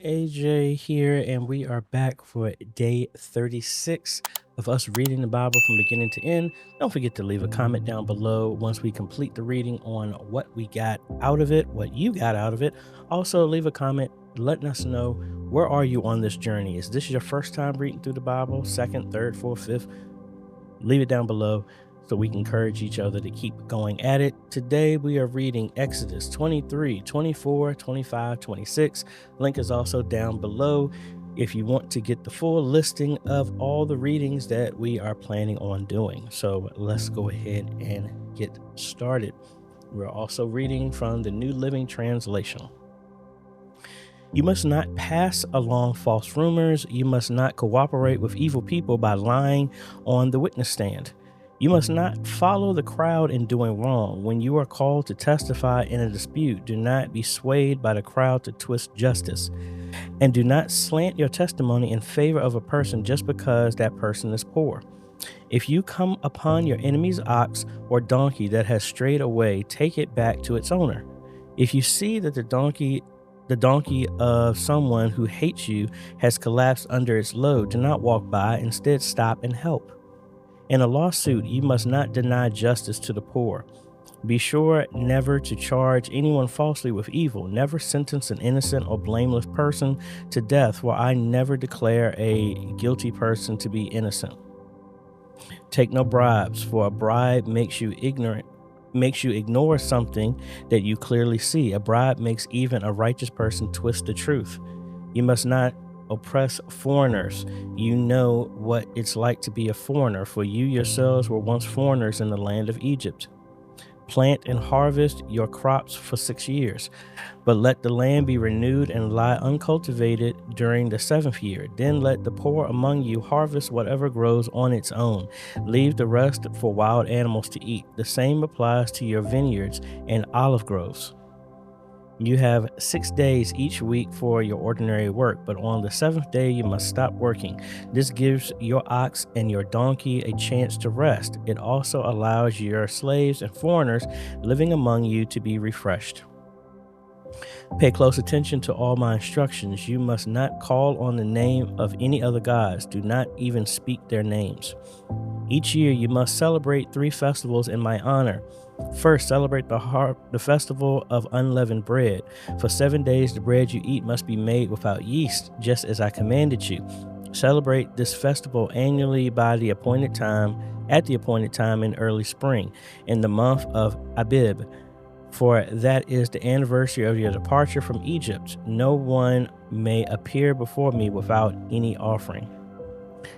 AJ here, and we are back for day 36 of us reading the Bible from beginning to end. Don't forget to leave a comment down below once we complete the reading on what we got out of it, what you got out of it. Also, leave a comment letting us know, where are you on this journey? Is this your first time reading through the Bible, second, third, fourth, fifth? Leave it down below so we can encourage each other to keep going at it. Today we are reading Exodus 23, 24, 25, 26. Link is also down below if you want to get the full listing of all the readings that we are planning on doing. So let's go ahead and get started. We're also reading from the New Living Translation. You must not pass along false rumors. You must not cooperate with evil people by lying on the witness stand. You must not follow the crowd in doing wrong. When you are called to testify in a dispute, do not be swayed by the crowd to twist justice. And do not slant your testimony in favor of a person just because that person is poor. If you come upon your enemy's ox or donkey that has strayed away, take it back to its owner. If you see that the donkey of someone who hates you has collapsed under its load, do not walk by, instead stop and help. In a lawsuit, you must not deny justice to the poor. Be sure never to charge anyone falsely with evil. Never sentence an innocent or blameless person to death, for I never declare a guilty person to be innocent. Take no bribes, for a bribe makes you ignore something that you clearly see. A bribe makes even a righteous person twist the truth. You must not oppress foreigners. You know what it's like to be a foreigner, for you yourselves were once foreigners in the land of Egypt. Plant and harvest your crops for 6 years, but let the land be renewed and lie uncultivated during the 7th year. Then let the poor among you harvest whatever grows on its own. Leave the rest for wild animals to eat. The same applies to your vineyards and olive groves. You have 6 days each week for your ordinary work, but on the 7th day you must stop working. This gives your ox and your donkey a chance to rest. It also allows your slaves and foreigners living among you to be refreshed. Pay close attention to all my instructions. You must not call on the name of any other gods. Do not even speak their names. Each year you must celebrate 3 festivals in my honor. First, celebrate the festival of unleavened bread. For 7 days the bread you eat must be made without yeast, just as I commanded you. Celebrate this festival annually at the appointed time in early spring, in the month of Abib, for that is the anniversary of your departure from Egypt. No one may appear before me without any offering.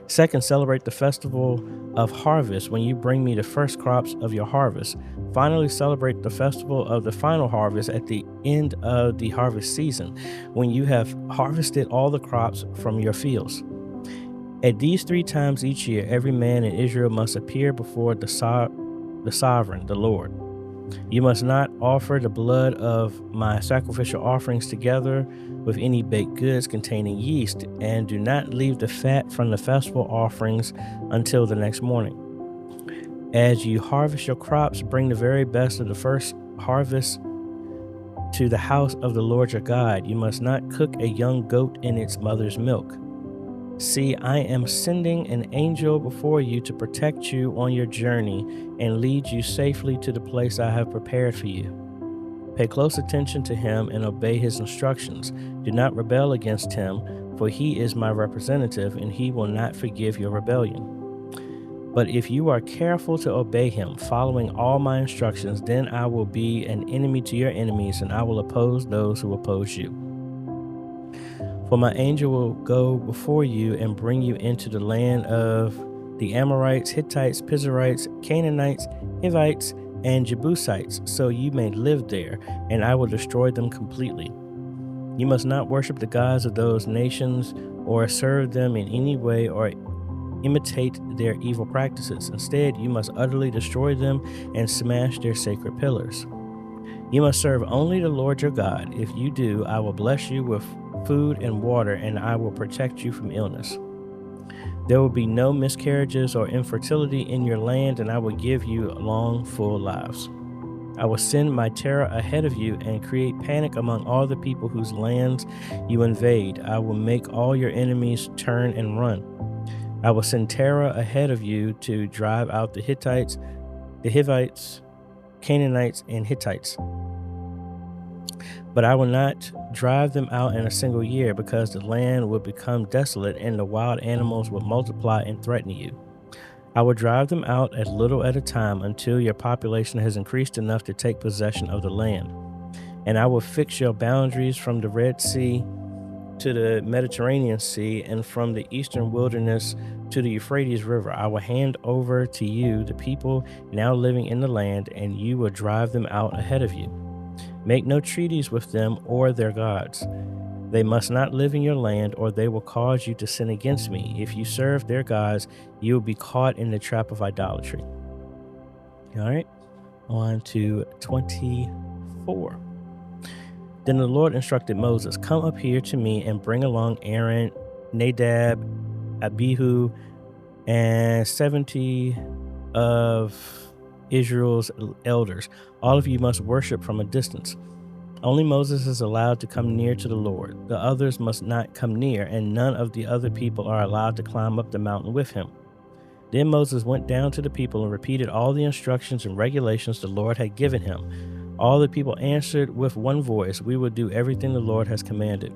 Second, celebrate the festival of harvest when you bring me the first crops of your harvest. Finally, celebrate the festival of the final harvest at the end of the harvest season, when you have harvested all the crops from your fields. At these 3 times each year, every man in Israel must appear before the sovereign, the Lord. You must not offer the blood of my sacrificial offerings together with any baked goods containing yeast, and do not leave the fat from the festival offerings until the next morning. As you harvest your crops, bring the very best of the first harvest to the house of the Lord your God. You must not cook a young goat in its mother's milk. See, I am sending an angel before you to protect you on your journey and lead you safely to the place I have prepared for you. Pay close attention to him and obey his instructions. Do not rebel against him, for he is my representative, and he will not forgive your rebellion. But if you are careful to obey him, following all my instructions, then I will be an enemy to your enemies, and I will oppose those who oppose you. For my angel will go before you and bring you into the land of the Amorites, Hittites, Pizarites, Canaanites, Hivites, and Jebusites, so you may live there, and I will destroy them completely. You must not worship the gods of those nations or serve them in any way or imitate their evil practices. Instead, you must utterly destroy them and smash their sacred pillars. You must serve only the Lord your God. If you do, I will bless you with food and water, and I will protect you from illness. There will be no miscarriages or infertility in your land, and I will give you long, full lives. I will send my terror ahead of you and create panic among all the people whose lands you invade. I will make all your enemies turn and run. I will send terror ahead of you to drive out the Hittites, the Hivites, Canaanites, and Hittites. But I will not drive them out in a single year, because the land will become desolate and the wild animals will multiply and threaten you. I will drive them out a little at a time until your population has increased enough to take possession of the land. And I will fix your boundaries from the Red Sea to the Mediterranean Sea, and from the eastern wilderness to the Euphrates River. I will hand over to you the people now living in the land, and you will drive them out ahead of you. Make no treaties with them or their gods. They must not live in your land, or they will cause you to sin against me. If you serve their gods, you will be caught in the trap of idolatry. All right, on to 24. Then the Lord instructed Moses, "Come up here to me and bring along Aaron, Nadab, Abihu, and 70 of Israel's elders. All of you must worship from a distance. Only Moses is allowed to come near to the Lord. The others must not come near, and none of the other people are allowed to climb up the mountain with him." Then Moses went down to the people and repeated all the instructions and regulations the Lord had given him. All the people answered with one voice, "We will do everything the Lord has commanded."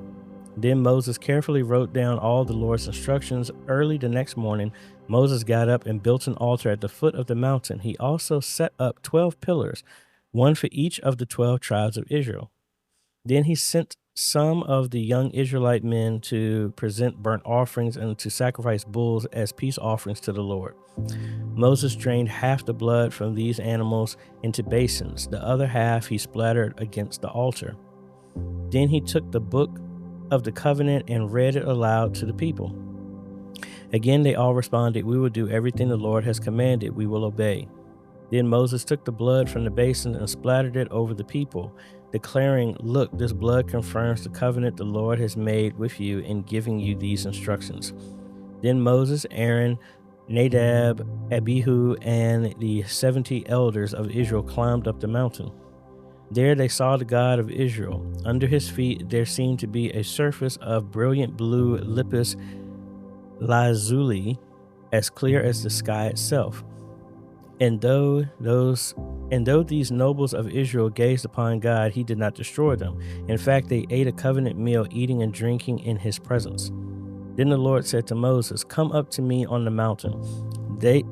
Then Moses carefully wrote down all the Lord's instructions. Early the next morning, Moses got up and built an altar at the foot of the mountain. He also set up 12 pillars, one for each of the 12 tribes of Israel. Then he sent some of the young Israelite men to present burnt offerings and to sacrifice bulls as peace offerings to the Lord. Moses drained half the blood from these animals into basins. The other half he splattered against the altar. Then he took the book of the covenant and read it aloud to the people. Again, they all responded, "We will do everything the Lord has commanded. We will obey." Then Moses took the blood from the basin and splattered it over the people, declaring, "Look, this blood confirms the covenant the Lord has made with you in giving you these instructions." Then Moses, Aaron, Nadab, Abihu, and the 70 elders of Israel climbed up the mountain. There they saw the God of Israel. Under his feet there seemed to be a surface of brilliant blue lapis lazuli, as clear as the sky itself. And though these nobles of Israel gazed upon God, he did not destroy them. In fact, they ate a covenant meal, eating and drinking in his presence. Then the Lord said to Moses, "Come up to me on the mountain.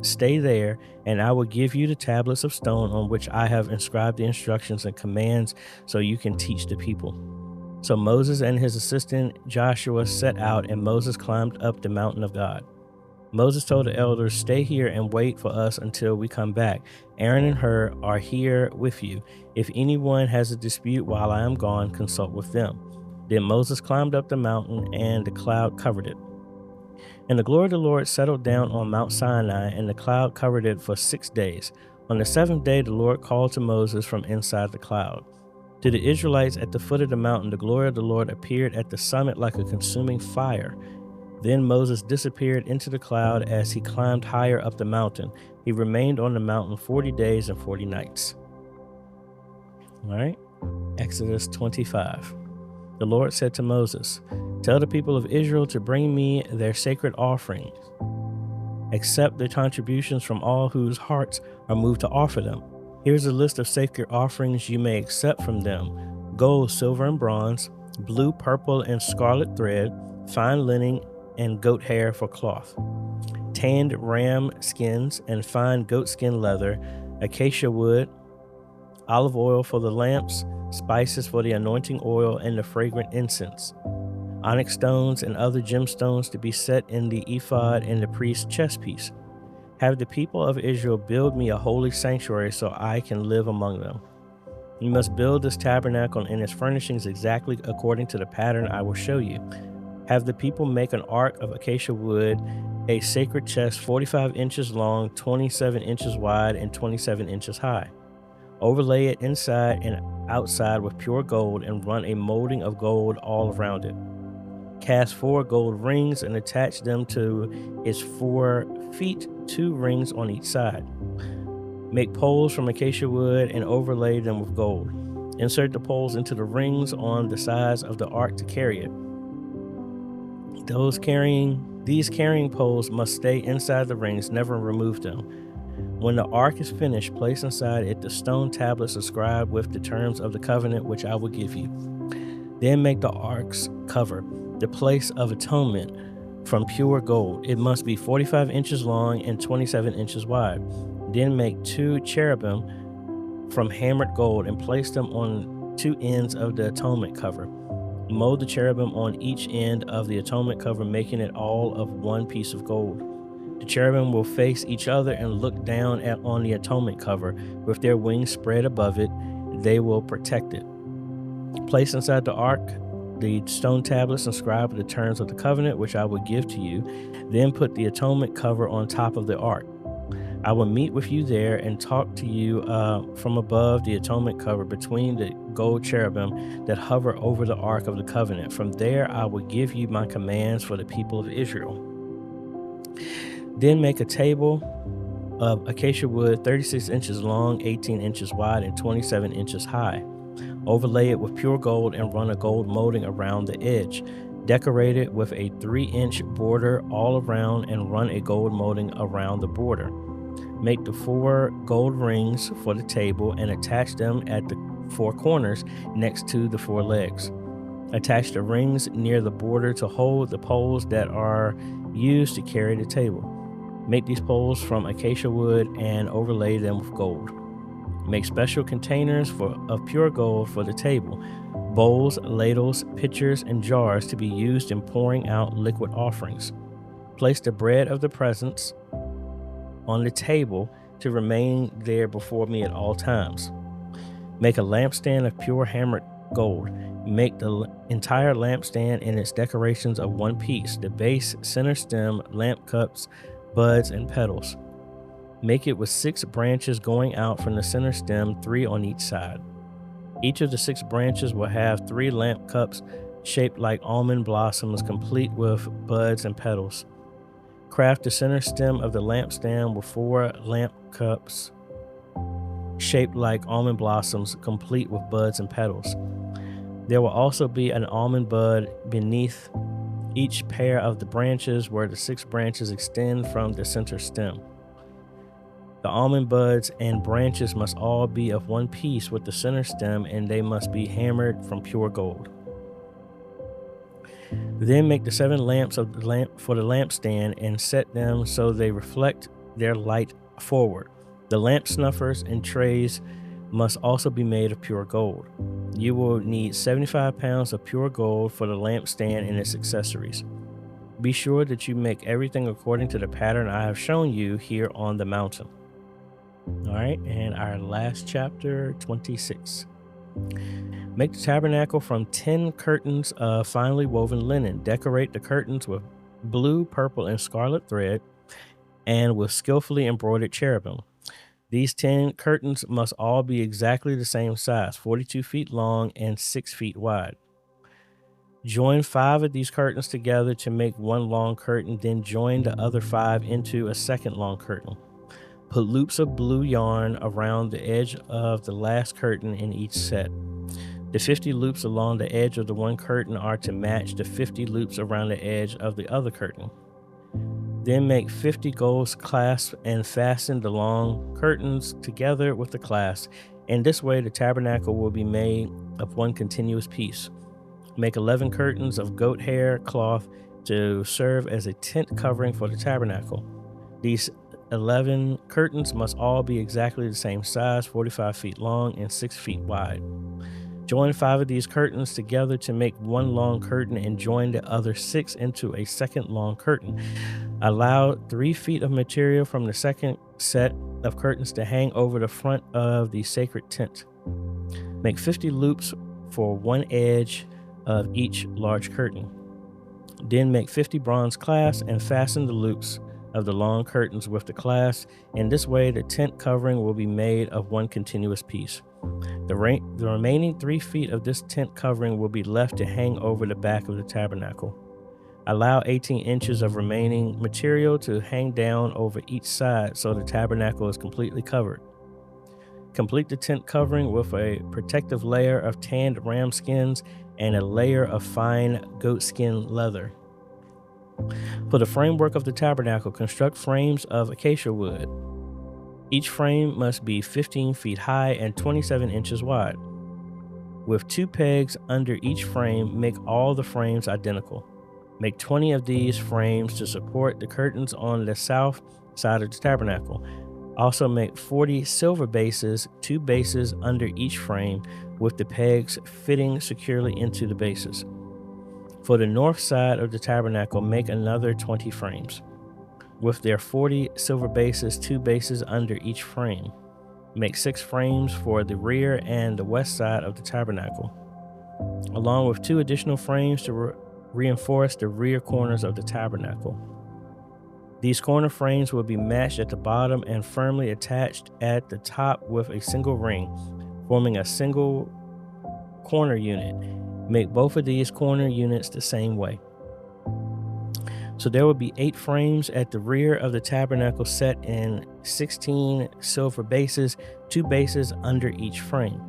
Stay there, and I will give you the tablets of stone on which I have inscribed the instructions and commands, so you can teach the people." So Moses and his assistant Joshua set out, and Moses climbed up the mountain of God. Moses told the elders, "Stay here and wait for us until we come back. Aaron and Hur are here with you. If anyone has a dispute while I am gone, consult with them." Then Moses climbed up the mountain, and the cloud covered it. And the glory of the Lord settled down on Mount Sinai, and the cloud covered it for 6 days. On the seventh day, the Lord called to Moses from inside the cloud. To the Israelites at the foot of the mountain, the glory of the Lord appeared at the summit like a consuming fire. Then Moses disappeared into the cloud as he climbed higher up the mountain. He remained on the mountain 40 days and 40 nights. All right, Exodus 25. The Lord said to Moses, "Tell the people of Israel to bring me their sacred offerings. Accept the contributions from all whose hearts are moved to offer them. Here's a list of sacred offerings you may accept from them: gold, silver, and bronze, blue, purple, and scarlet thread, fine linen, and goat hair for cloth, tanned ram skins and fine goatskin leather, acacia wood, olive oil for the lamps, spices for the anointing oil and the fragrant incense, onyx stones and other gemstones to be set in the ephod and the priest's chest piece. Have the people of Israel build me a holy sanctuary so I can live among them. You must build this tabernacle and its furnishings exactly according to the pattern I will show you. Have the people make an ark of acacia wood, a sacred chest 45 inches long, 27 inches wide, and 27 inches high. Overlay it inside and outside with pure gold and run a molding of gold all around it. Cast 4 gold rings and attach them to its 4 feet, 2 rings on each side. Make poles from acacia wood and overlay them with gold. Insert the poles into the rings on the sides of the ark to carry it. These carrying poles must stay inside the rings, never remove them. When the ark is finished, place inside it the stone tablets inscribed with the terms of the covenant which I will give you. Then make the ark's cover, the place of atonement, from pure gold. It must be 45 inches long and 27 inches wide. Then make 2 cherubim from hammered gold and place them on 2 ends of the atonement cover. Mold the cherubim on each end of the atonement cover, making it all of one piece of gold. The cherubim will face each other and look down on the atonement cover. With their wings spread above it, they will protect it. Place inside the ark the stone tablets inscribed with the terms of the covenant which I will give to you. Then put the atonement cover on top of the ark. I will meet with you there and talk to you from above the atonement cover between the gold cherubim that hover over the ark of the covenant. From there I will give you my commands for the people of Israel. Then make a table of acacia wood 36 inches long, 18 inches wide, and 27 inches high. Overlay it with pure gold and run a gold molding around the edge. Decorate it with a 3-inch border all around and run a gold molding around the border. Make the 4 gold rings for the table and attach them at the 4 corners next to the 4 legs. Attach the rings near the border to hold the poles that are used to carry the table. Make these poles from acacia wood and overlay them with gold. Make special containers of pure gold for the table, bowls, ladles, pitchers, and jars to be used in pouring out liquid offerings. Place the bread of the presence on the table to remain there before me at all times. Make a lampstand of pure hammered gold. Make the entire lampstand and its decorations of one piece, the base, center stem, lamp cups, buds, and petals. Make it with 6 branches going out from the center stem, 3 on each side. Each of the 6 branches will have 3 lamp cups shaped like almond blossoms, complete with buds and petals. Craft the center stem of the lampstand with 4 lamp cups shaped like almond blossoms, complete with buds and petals. There will also be an almond bud beneath each pair of the branches where the 6 branches extend from the center stem. The almond buds and branches must all be of one piece with the center stem, and they must be hammered from pure gold. Then make the 7 lamps of the lamp for the lampstand and set them so they reflect their light forward. The lamp snuffers and trays must also be made of pure gold. You will need 75 pounds of pure gold for the lampstand and its accessories. Be sure that you make everything according to the pattern I have shown you here on the mountain. All right, and our last chapter, 26. Make the tabernacle from 10 curtains of finely woven linen. Decorate the curtains with blue, purple, and scarlet thread and with skillfully embroidered cherubim. These 10 curtains must all be exactly the same size, 42 feet long and 6 feet wide. Join 5 of these curtains together to make one long curtain, then join the other 5 into a second long curtain. Put loops of blue yarn around the edge of the last curtain in each set. The 50 loops along the edge of the one curtain are to match the 50 loops around the edge of the other curtain. Then make 50 gold clasps and fasten the long curtains together with the clasps. In this way, the tabernacle will be made of one continuous piece. Make 11 curtains of goat hair cloth to serve as a tent covering for the tabernacle. These 11 curtains must all be exactly the same size, 45 feet long and 6 feet wide. Join 5 of these curtains together to make one long curtain and join the other 6 into a second long curtain. Allow 3 feet of material from the second set of curtains to hang over the front of the sacred tent. Make 50 loops for one edge of each large curtain. Then make 50 bronze clasps and fasten the loops of the long curtains with the clasps. In this way, the tent covering will be made of one continuous piece. The remaining 3 feet of this tent covering will be left to hang over the back of the tabernacle. Allow 18 inches of remaining material to hang down over each side so the tabernacle is completely covered. Complete the tent covering with a protective layer of tanned ram skins and a layer of fine goatskin leather. For the framework of the tabernacle, construct frames of acacia wood. Each frame must be 15 feet high and 27 inches wide. With 2 pegs under each frame, make all the frames identical. Make 20 of these frames to support the curtains on the south side of the tabernacle. Also make 40 silver bases, 2 bases under each frame, with the pegs fitting securely into the bases. For the north side of the tabernacle, make another 20 frames, with their 40 silver bases, 2 bases under each frame. Make 6 frames for the rear and the west side of the tabernacle, along with 2 additional frames to reinforce the rear corners of the tabernacle. These corner frames will be matched at the bottom and firmly attached at the top with a single ring, forming a single corner unit. Make both of these corner units the same way. So there will be 8 frames at the rear of the tabernacle set in 16 silver bases, 2 bases under each frame.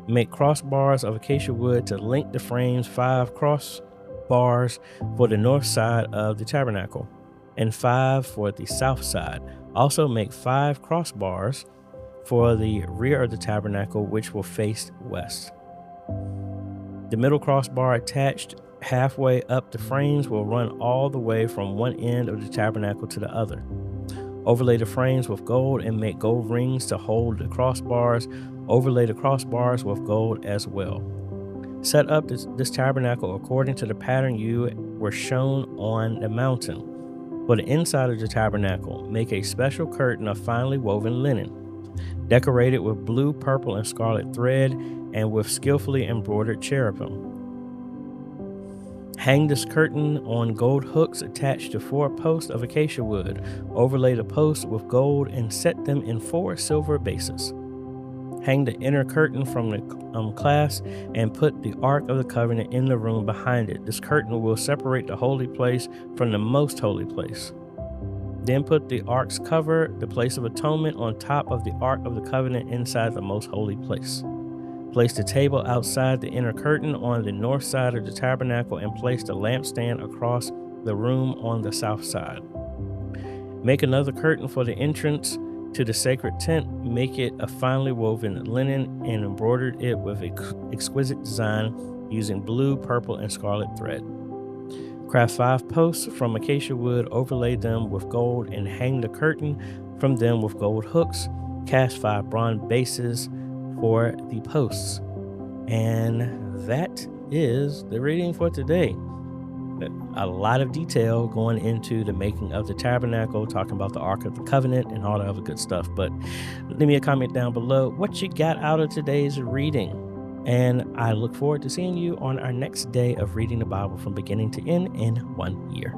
Make crossbars of acacia wood to link the frames, 5 crossbars for the north side of the tabernacle and 5 for the south side. Also make 5 crossbars for the rear of the tabernacle, which will face west. The middle crossbar attached halfway up the frames will run all the way from one end of the tabernacle to the other. Overlay the frames with gold and make gold rings to hold the crossbars. Overlay the crossbars with gold as well. Set up this tabernacle according to the pattern you were shown on the mountain. For the inside of the tabernacle, make a special curtain of finely woven linen, decorated with blue, purple, and scarlet thread, and with skillfully embroidered cherubim. Hang this curtain on gold hooks attached to 4 posts of acacia wood. Overlay the posts with gold and set them in 4 silver bases. Hang the inner curtain from the clasp and put the Ark of the Covenant in the room behind it. This curtain will separate the holy place from the most holy place. Then put the Ark's cover, the place of atonement, on top of the Ark of the Covenant inside the most holy place. Place the table outside the inner curtain on the north side of the tabernacle and place the lampstand across the room on the south side. Make another curtain for the entrance to the sacred tent. Make it of finely woven linen and embroidered it with an exquisite design using blue, purple, and scarlet thread. Craft 5 posts from acacia wood, overlay them with gold, and hang the curtain from them with gold hooks. Cast 5 bronze bases for the posts. And that is the reading for today. A lot of detail going into the making of the tabernacle, talking about the Ark of the Covenant and all the other good stuff. But leave me a comment down below what you got out of today's reading. And I look forward to seeing you on our next day of reading the Bible from beginning to end in 1 year.